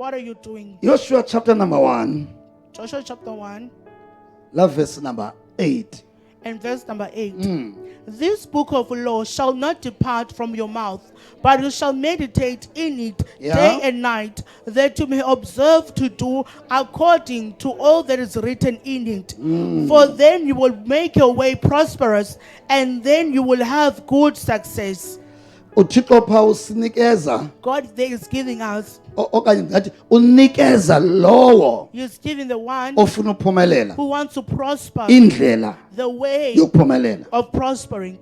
what are you doing? Joshua chapter number 1, Joshua chapter 1 love verse number 8. and verse number 8. This book of law shall not depart from your mouth, but you shall meditate in it day and night, that you may observe to do according to all that is written in it. For then you will make your way prosperous, and then you will have good success. uThixo pha usinikeza God there is giving us, okanye ngathi unikeza lowo He is giving the one ofuna ukuphumelela who wants to prosper indlela the way yokuphumelela. of prospering.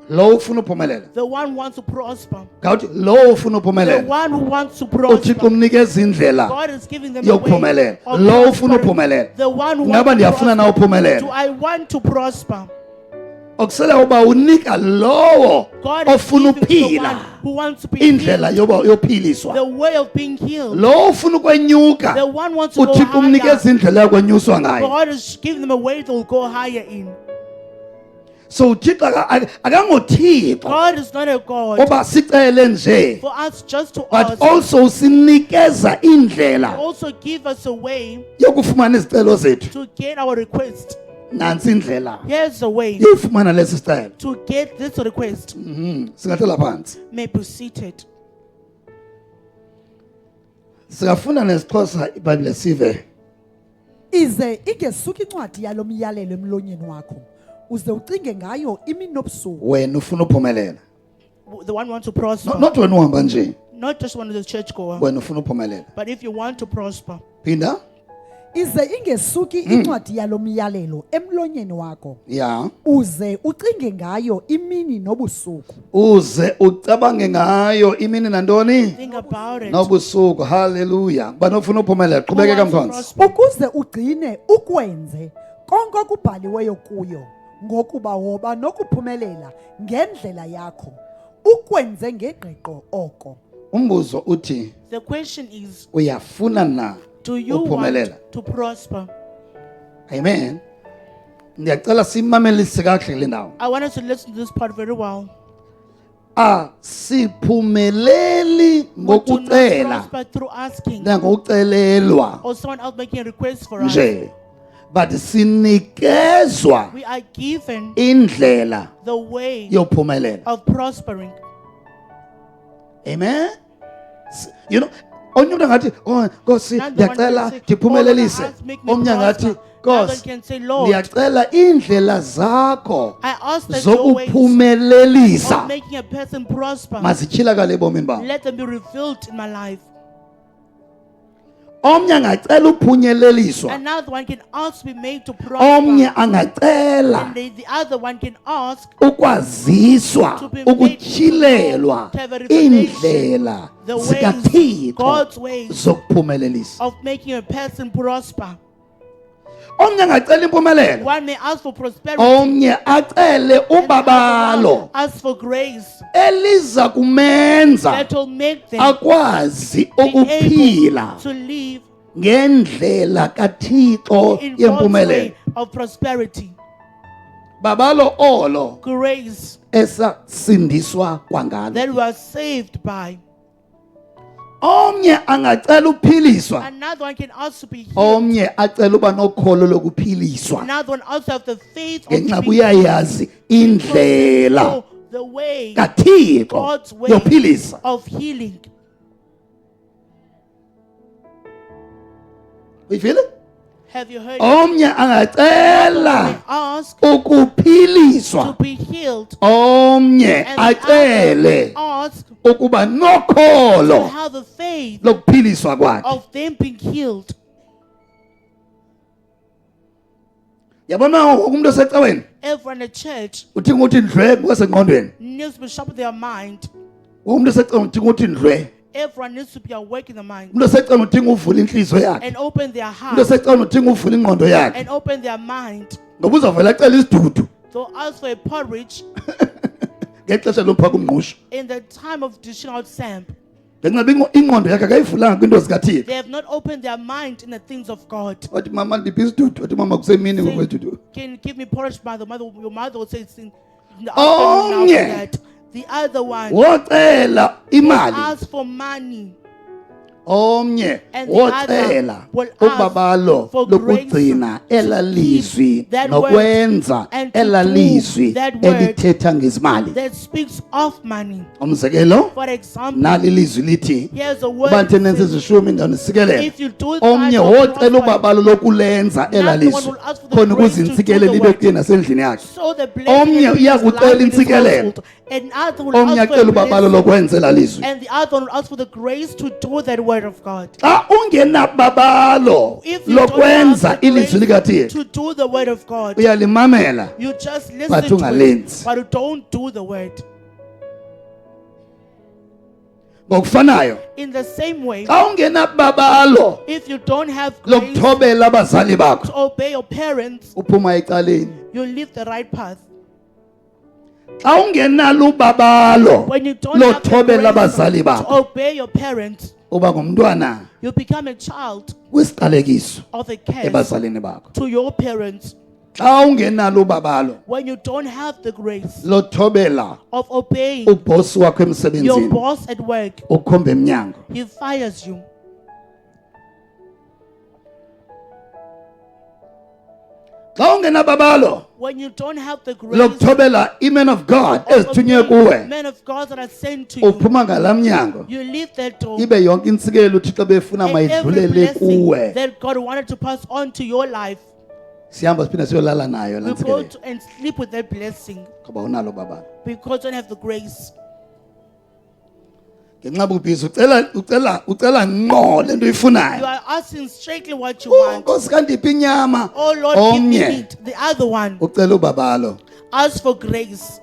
Lo ufuna ukuphumelela The one who wants to prosper. ngawuthi lo ufuna The ukuphumelela one who wants to uThixo prosper. umnikeza indlela God is giving them a way yokuphumelela. of Lo ufuna prospering. ukuphumelela. The one who Ngaba wants to ndiyafuna na prosper. Do uphumelela. I want to prosper? Okusela uba unika lowo God is ofuna giving to the one uphila who wants to be indlela healed, yophiliswa. the way of being healed. Lo ufuna ukwenyuka The one wants to go uThixo higher. umnikeza indlela yokwenyuswa ngayo. God is giving them a way to go higher in. So uThixo akangothixo God is not a God oba sicele nje, for us just to but ask. also usinikeza indlela Also give us a way yokufumana izicelo zethu. to get our request. Nansi indlela Here's a way yofumana lesi sicelo. to get this request. Singahlala phansi. May be seated. Singafunda nesiXhosa iBhayibhile sive. Ize ingesuka incwadi yalo myalelo emlonyeni wakho uze ucinge ngayo imini nobusuku. Wena ufuna uphumelela. The one who wants to prosper. Not wena uhamba nje. Not just one of the church goer. Wena ufuna uphumelela. But if you want to prosper, Phinda. Ize ingesuki incwadi yalo myalelo emlonyeni wakho Ya. uze ucinge ngayo imini nobusuku. Uze ucabange ngayo imini nantoni? think about it. Nobusuku. Hallelujah. Bani ufuna uphumelela. Who Qhubekeka wants to mfundisi. prosper? Ukuze ugcine ukwenze konke okubhaliweyo kuyo ngokuba woba nokuphumelela ngendlela yakho ukwenze ngegqiqo oko. Umbuzo uthi The question is, uyafuna na do you uphumelela? want to prosper? Amen. Ndiyacela simamelise kakuhle le ndawo. I want us to listen to this part very well. Siphumeleli We do not ngokucela prosper through asking nangokucelelwa or someone else making a request for us. nje, but sinikezwa We are given indlela the way yophumelela. of prospering. Amen. You know, onye umuntu angathi oh Nkosi Not the one ndiyacela that say, ndiphumelelise. "Oh, Lord, make me Omnye angathi prosper." The other Nkosi can say, "Lord, ndiyacela indlela zakho I ask that your ways zokuphumelelisa of making a person prosper, mazityhilakale ebomini bam. let them be revealed in my life." Omnye angacela uphunyeleliswa. Another one can ask to be made to prosper. Omnye angacela And the other one can ask ukwaziswa, to be made ukutyhilelwa to have a revelation, indlela the ways, zikaThixo God's ways zokuphumelelisa. of making a person prosper. Omnye angacela impumelelo, One may ask for prosperity. omnye acele And the other ubabalo one ask for grace eliza kumenza that will make them akwazi be ukuphila able to live ngendlela kaThixo in God's yempumelelo. way of prosperity. Babalo olo Grace esasindiswa kwangalo. that we are saved by. Omnye angacela uphiliswa, Another one can also be healed. omnye acela uba nokholo lokuphiliswa Another one also have the faith of ngenxa being uyayazi indlela the way, kaThixo God's way yophilisa. of healing. Uyifile? Have you heard? Omnye Another one angacela may ask ukuphiliswa, to be healed. omnye And the other acele may ask ukuba to nokholo have the faith lokuphiliswa kwakhe. of them being healed. Yabona wonke umuntu osecaweni Everyone in the church udinga ukuthi ndlwe ngokwasengqondweni. needs to be sharp with their mind. Wonke umuntu osecaweni udinga ukuthi ndlwe. Everyone needs to be awake in the mind Umuntu osecaweni udinga uvula inhliziyo yakhe. and open their Umuntu heart osecaweni udinga uvula ingqondo yakhe. and open their mind. Ngoba uzavela acela isidudu So ask for a porridge ngexesha lophaka umngqusho. in the time of dishing out samp. Ngenxa ingqondo yakhe akayivulanga kwinto zikaThixo. They have not opened their mind in the things of God. Wathi mama ndiphi isidudu? Wathi mama kusemini Say, ngokwethu. can you give me porridge, mother? Your mother will say it's in the afternoon Omnye after that. The other one Wocela imali. ask for money. omnye And the other wocela will ask ubabalo for grace lokugcina to elalizwi keep that word nokwenza and to elalizwi do that word elithetha ngezimali. that speaks of money. Umzekelo For example, nali ilizwi lithi here's a word ubantu that nenze says, izishumi indawo nisikelela if you do omnye that or wocela prosper, ubabalo lokulenza one elalizwi will ask for the khona grace to ukuzinsikele do the libe work. kuye nasendlini yakhe. so the blessing Omnye will be his uyakucela life in his intsikelelo. household. And other will Omnye ask for acela a ubabalo blessing, lokwenza elalizwi. and the other will ask for the grace to do that word of God. Xa ungenababalo If you don't lokwenza have the ilizwi grace likaThixo to do the word of God, uyalimamela you just listen but to it, ungalenzi. but you don't do the word. ngokufanayo In the same way, xa ungenababalo if you don't have grace lokuthobela abazali to bakho obey your parents, uphuma ecaleni. you leave the right path. Xa ungenalo ubabalo When you don't have the lokuthobela grace abazali to bakho obey your parents, uba ngumntwana you become a child wesiqalekiso of a curse ebazalini bakho. to your parents. Xa ungenalo ubabalo When you don't have the grace lothobela of obeying ubhosi wakho your emsebenzini boss at work, ukhomba emnyango. he fires you. Xa ungenababalo When you don't have the grace lokuthobela imen of God of ezithunywe obeying kuwe men of God that are sent to you, uphuma ngala mnyango you leave that door. ibe yonke intsikelo uthixo befuna And every mayidlulele blessing kuwe. that God wanted to pass on to your life, Sihamba siphinde siyolala nayo la you go ntsikelo to and sleep with that blessing ngoba unalo babalo. because you don't have the grace. Ngenxa bubhizi ucela ngqo lento You uyifunayo. are asking straightly what you want. Nkosi kandiphi inyama. Oh Lord, give me Omnye meat. The other one, ucela ubabalo ask for grace.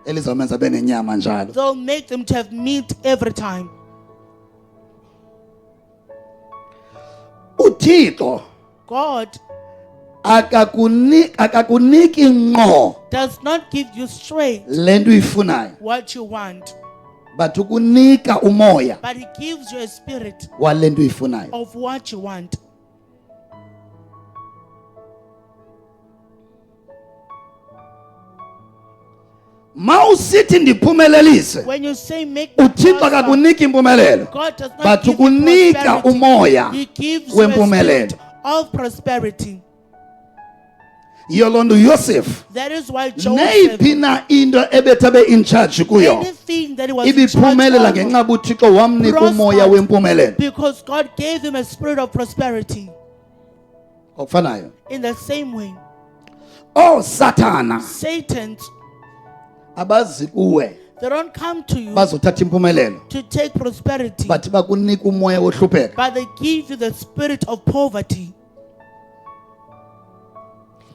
elizamenza benenyama njalo. They'll make them to have meat every time. uThixo God akakuniki ngqo does not give you straight lento uyifunayo, what you want, but ukunika umoya but He gives you a spirit walento uyifunayo. of what you want. Mawusithi ndiphumelelise, When you say make me uThixo prosper, akakuniki impumelelo, God does not but give you ukunika prosperity. umoya He gives you a wempumelelo. spirit of prosperity. Yiyo loo nto uYosef That is why Joseph, neyiphi na into ebethabe in charge kuyo anything that he was in charge ibiphumelela of, ngenxa uThixo wamnika umoya wempumelelo. because God gave him a spirit of prosperity. Okufanayo In the same way, Sathana Satan, abazi kuwe they don't come to you bazothatha impumelelo, to take prosperity, but bakunika umoya wohlupheka. but they give you the spirit of poverty.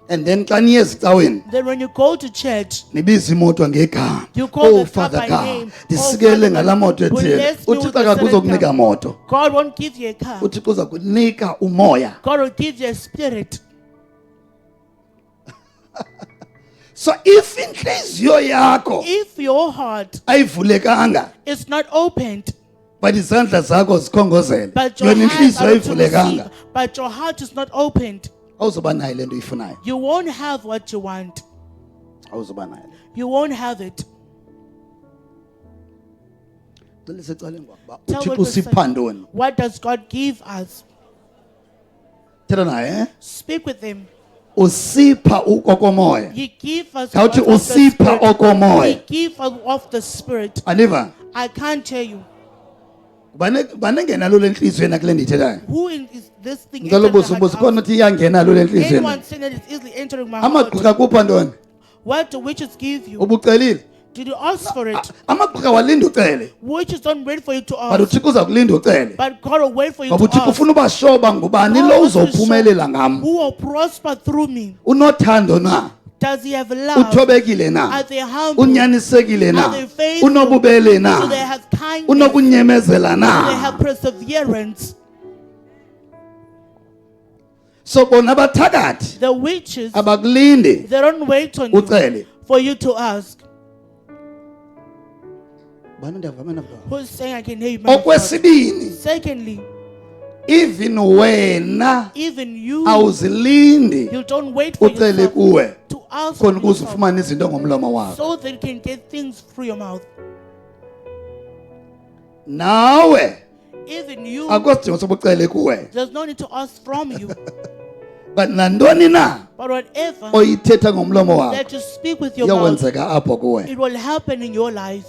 And then xa niye ezicaweni Then when you go to church, nibiza imoto ngegama. you call the car Father by God, name. ndisikele ngala moto ethile. Bless me with uThixo a akakuzokunika certain car. moto, God won't give you a car. uThixo uza kunika umoya. God will give you a spirit. So if inhliziyo yakho If your heart ayivulekanga is not opened, but izandla zakho zikhongozela, but your yona hands inhliziyo are to receive, ayivulekanga, but your heart is not opened, awuzoba nayo lento uyifunayo. you won't have what you want. Awuzoba nayo. You won't have it. Cela secaleni ngokuba Tell uThixo what we're usipha saying. ntoni? What does God give us? Thetha naye, Speak with Him. usipha okomoya. He gives us Khawuthi of the usipha Spirit. He okomoya. gives us of the Spirit. Aniva? I can't tell you. Banengenalo lenhliziyo na kule ndithethayo. Who is this thing? Ngicela entering the ubuze heart ubuze of? khona uthi iyangenalo le nhliziyo. Anyone saying that it's easily entering my heart? Amagqika kupha ntoni? What do witches give you? Ubucelile? Did you ask for it? Amagqika walinda ucele. Witches don't wait for you to But ask, uThixo uza kulinda ucele. but God will wait for you Ngoba to uThixo ask. ufuna ubashoba ngubani God lo wants to show uzophumelela ngam. who will prosper through me. Unothando na? Does he have love? Uthobekile na? Are they humble? Unyanisekile na? Are they faithful? Unobubele Do they na? have kindness? Unokunyemezela Do they na? have perseverance? So bona bathakathi The witches, abakulindi they don't wait on you ucele. for you to ask. Bani ndiyavama na baba. Who's saying I can hear you? man of God? Okwesibini, Secondly, even wena even you, awuzilindi you don't wait for ucele yourself kuwe to ask khona for ukuze yourself ufumane izinto ngomlomo wakho. so that you can get things through your mouth. Nawe Even you, Akusidingo soba ucele kuwe. there's no need to ask from you. But nantoni na But whatever oyithetha ngomlomo wakho that you speak with your mouth, iyawenzeka apho kuwe. it will happen in your life.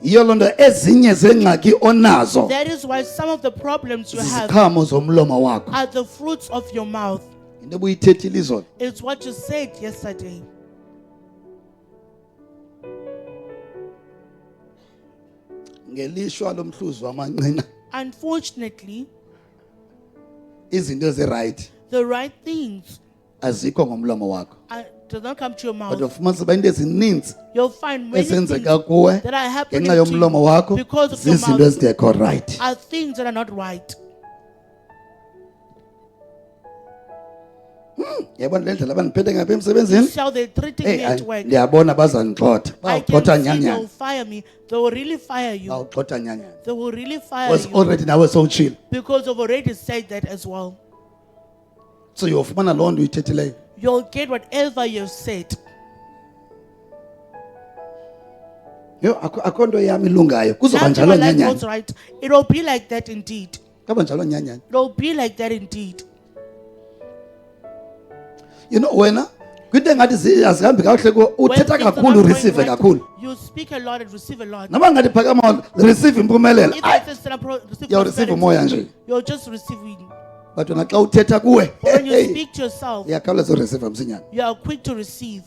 Yiyo loo nto ezinye zeengxaki onazo That is why some of the problems you have ziziqhamo zomlomo wakho. are the fruits of your mouth. Into obuyithethile izolo. It's what you said yesterday. Ngelishwa lomhluzi wamanqina Unfortunately, izinto ezirayithi the right things azikho ngomlomo wakho. does not come to your But mouth. ufumanisa uba into ezininzi You'll find many things ezenzeka kuwe that are happening ngenxa to yomlomo you wakho because of your zizinto mouth ezingekho right. are things that are not right. Yabona le ndlela abandiphethe ngapha emsebenzini. See how they're treating me at work. Ndiyabona bazandixhotha. I can Bawugxotha see they'll nyanyana. fire me. They will really fire you. Bawugxotha nyanyana. They will really fire Was you already nawe sowutshile. because you've already said that as well. So uyofumana loo nto uyithethileyo. You'll get whatever you've said. Yho akho nto yami ilungayo. Kuzoba Nothing njalo of life nyanyana. goes right. It'll be like that indeed. Kaba njalo nyanyana. It'll be like that indeed. You know wena kwinto engathi azihambi kakuhle kuwe When uthetha things are kakhulu not going ureceive right, kakhulu. you speak a lot and receive a lot. Noma ngathi phakama receive impumelelo. If Ayi, it's instead of receive You'll receive umoya nje. prosperity, you're just receiving. but wena xa uthetha kuwe But when you hey, speak to yourself, uyakhawuleza ureceive msinyana. you are quick to receive.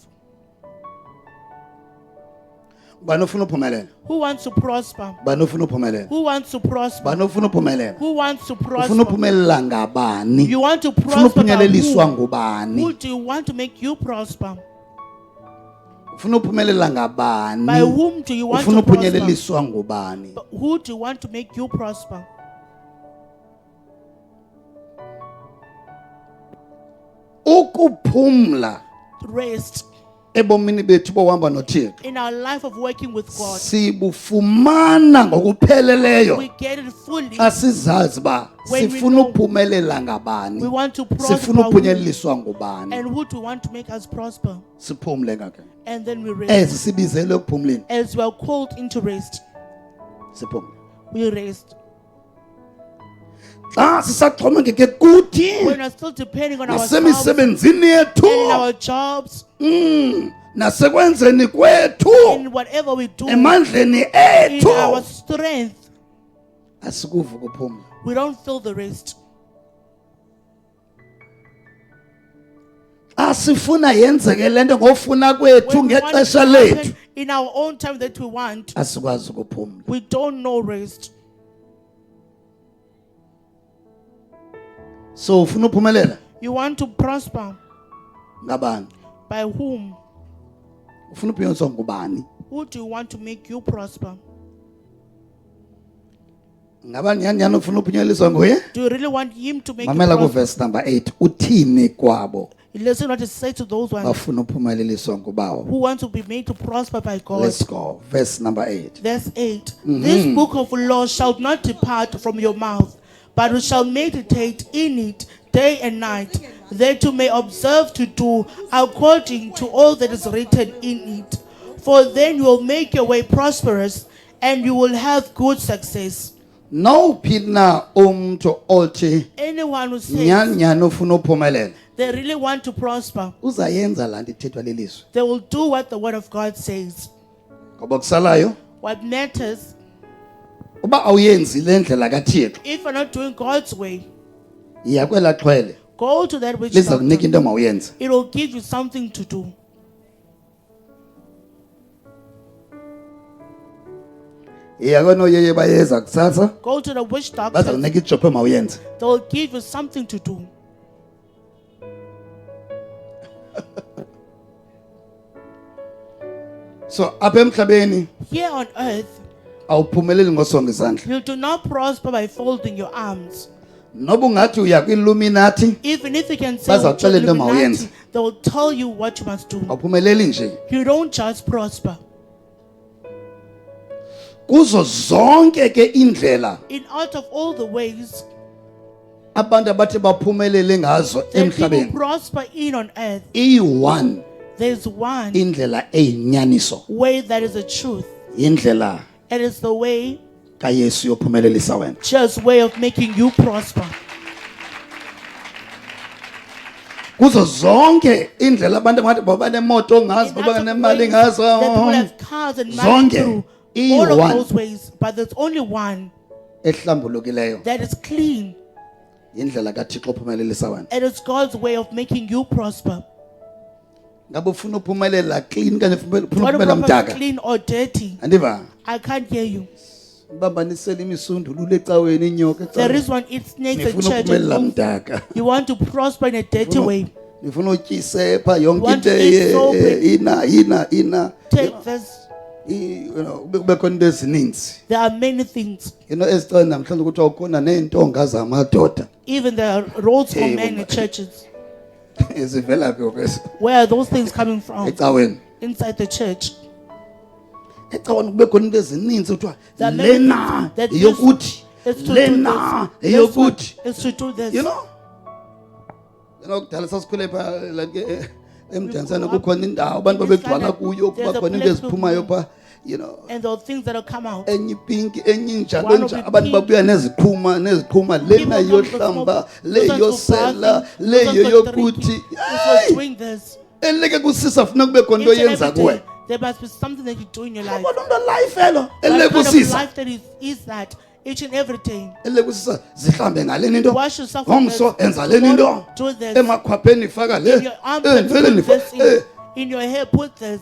Ubani ofuna uphumelela? Who wants to prosper? Ubani ofuna uphumelela? Who wants to prosper? Ubani ofuna uphumelela? Who wants to Ufuna prosper? uphumelela ngabani? You want to Ufuna prosper by uphunyeleliswa who? ngubani? Who do you want to make you prosper? Ufuna uphumelela By ngabani? whom do you want Ufuna to prosper? uphunyeleliswa ngubani? But who do you want to make you prosper? Ukuphumla Rest ebomini bethu bohamba noThixo in our life of working with God. sibufumana ngokupheleleyo We get it fully. xa sizazi ba When we sifuna know uphumelela ngabani, We want to prosper. sifuna who- uphunyeleliswa ngubani. And who do you want to make us prosper? Siphumle ngakhe And then we rest. ezi sibizelwe ekuphumleni. As we are called into rest, Siphumle we rest. xa sisaxhomekeke kuthi When we're still depending on ourselves nasemisebenzini and in yethu our jobs, nasekwenzeni kwethu in whatever we do, emandleni in our ethu strength, asikuva ukuphumla. we don't feel the rest. Asifuna yenzeke lento ngofuna kwethu When we want it to ngexesha happen lethu in our own time that we want, asikwazi ukuphumla. we don't know rest. So ufuna uphumelela You want to prosper ngabani? by whom? Ufuna uphunyeleliswa ngubani? Who do you want to make you prosper? Ngabani nyani ufuna uphunyeleliswa nguye? Do you really want him to make you Mamela ku prosper? verse number 8 uthini kwabo Listen what it says to those ones bafuna uphumeleliswa ngubawo. who want to be made to prosper by God. Let's go. Verse number 8. Verse 8. This book of law shall not depart from your mouth, but you shall meditate in it day and night, that you may observe to do according to all that is written in it. For then you will make your way prosperous, and you will have good success. Nawuphi na umntu othi Anyone who says nyani ufuna uphumelela they really want to prosper, uzayenza laa nto ithethwa lilizwi. they will do what the word of God says. Ngoba kusalayo What matters, uba awuyenzi le ndlela kaThixo if you're not doing God's way, yiya kwela xhwele go to that which liza kunika doctor. into mawuyenze. It will give you something to do. Yiya kwanoyeye bayeza kusasa Go to the witch baza doctor. kunika ijobho mawuyenze. They will give you something to do. So apha emhlabeni Here on earth, awuphumeleli ngosonga izandla. you do not prosper by folding your arms. Noba ungathi uya kwiLuminati Even if you can say Bazakuxelela into Illuminati, mawuyenze. they will tell you what you must do. awuphumeleli nje. You don't just prosper. Kuzo zonke ke indlela In out of all the ways abantu abathi baphumelele ngazo that people emhlabeni prosper in on earth, iyi-1 there's one indlela eyinyaniso way that is the truth. indlela It is the way kaYesu yophumelelisa wena. just way of making you prosper. Kuzo zonke indlela abantu ngathi baba nemoto ngazi In baba lots of nemali ways ngazi that people have cars and money zonke through iyi all of one. those ways, but there's only one ehlambulukileyo that is clean, indlela kaThixo ophumelelisa wena. and it's God's way of making you prosper. Ngabe ufuna uphumelela clean kanye ufuna What a uphumelela prosper mdaka. clean or dirty? Andiva? I can't hear you. Bambanisela imisundulu ecaweni inyoka There ecaweni. is one, it snakes and Nifuna uphumelela churches. mdaka. You want to prosper in a dirty way. Nifuna utyisepha yonke Want into to eat so ina Take this. kube khona into ezininzi. There are many things. Ezicela namhlanje ukuthi awukhona neentonga zamadoda. Even there are roles for Hey, men in Baba. churches. Ezivela phi okwesi? Where are those things coming from? Ecaweni. Inside the church. Ecaweni kube khona into ezininzi kuthiwa There are many lena things that eyokuthi It's to lena do this. This one eyokuthi. is to do this. You know? Kudala sasikhule pha like eMjansana kukhona indawo abantu babegcwala kuyo kuba khona into eziphumayo pha, you know. And the things that will come out. Enye ipinki enye injalo One will nje be abantu pink. babuya neziqhuma lena People come to yohlamba smoke, le those ones for yosela bathing, le those ones for yokuthi drinking, those for doing this. eleke kusisa funa kube khona into Each and yenza every kuwe. day, there must be something that you do in your life. Yabona into life elo What eleke kind of kusisa life that is that? Each and every day. eleke kusisa zihlambe ngaleni into Wash yourself with ngomso this. enza leni into Do this. emakhwapheni faka le In your armpits, vele put this nifa in your hair, put this.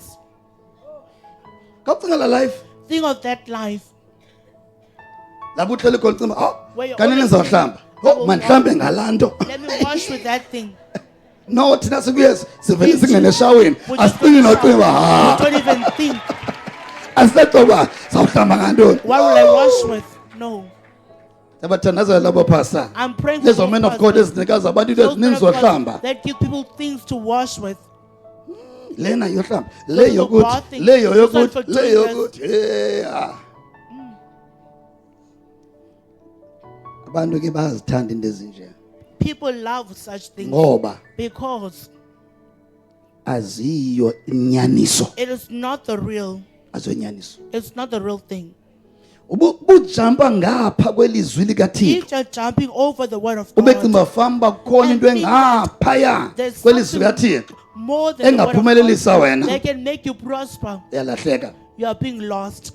kacinga la life Think of that life. lapho uhlele khona cima Where you're kanini always nizawuhlamba thinking, mandihlambe ngalanto Let me wash with that thing. no thina sikuye sivele We singene just- eshaweni we just asicingi go to nocinga shower. We don't even think. asisecoba sawuhlamba ngantoni What will I wash with? No. yabathandaza labo pastor I'm praying for lezo those men of God pastors. ezinikaza abantu into Those men ezininzi of God zohlamba that give people things to wash with. lena yohlamba Those le are yokuthi bathing. le Those are yokuthi for le doing yokuthi abantu ke bayazithanda into ezinje People love such things ngoba because aziyo inyaniso it is not the real. azinyaniso It's not the real thing. ubujampa ngapha kwelizwi likaThixo If you're jumping over the word of ubecimba God, famba kukhona into engaphaya there's kwelizwi something likaThixo more than the word of engaphumelelisa God, wena they can make you prosper. yalahleka You are being lost.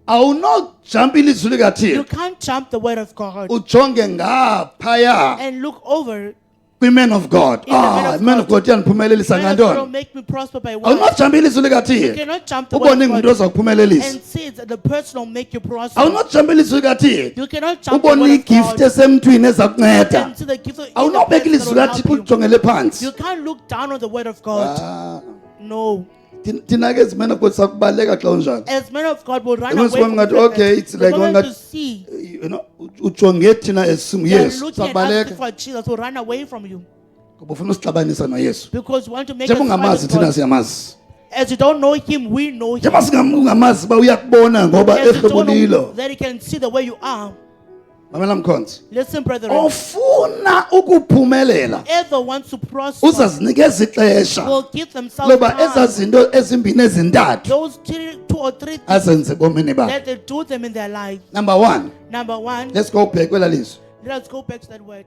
awunojampa ilizwi You likaThixo can't jump the word of God ujonge ngaphaya and look over. kwi-man of God In the man of man of God yaniphumelelisa Man of God will ngantoni make me prosper by what? awunojampa ilizwi You likaThixo cannot jump the word ubone of ingumntu God ozakuphumelelisa and see that the person will make you prosper. awunojampa ilizwi likaThixo You cannot jump the ubone word of igift God esemntwini eza kunceda and see the gift of in the awunobeka person that ilizwi will help likaThixo you. ulijongele phansi You can't look down on the word of God. No. thina ke zimena kodwa sakubaleka xa unjani As men of God will run The away most women from go, the okay, it's the like moment one you that- see you know ujonge thina esimu they are yesu looking at us sakubaleka for Jesus will run away from you ngoba ufuna usixabanisa noyesu because you want to make us njengoba ungamazi fight thina with God. siyamazi As you don't know him, we know him. njengoba ungamazi uba uyakubona ngoba As you don't know ehlobulilo that he can see the way you are. mamela mkhonzi Listen, brethren. ofuna ukuphumelela Whoever wants to prosper uzazinikeza ixesha will give themselves loba ezaa time. zinto ezimbini ezintathu Those two or three things azenze bomini bakhe that they do them in their life. number 1 Number one, let's go back kwela lizwi let us go back to that word.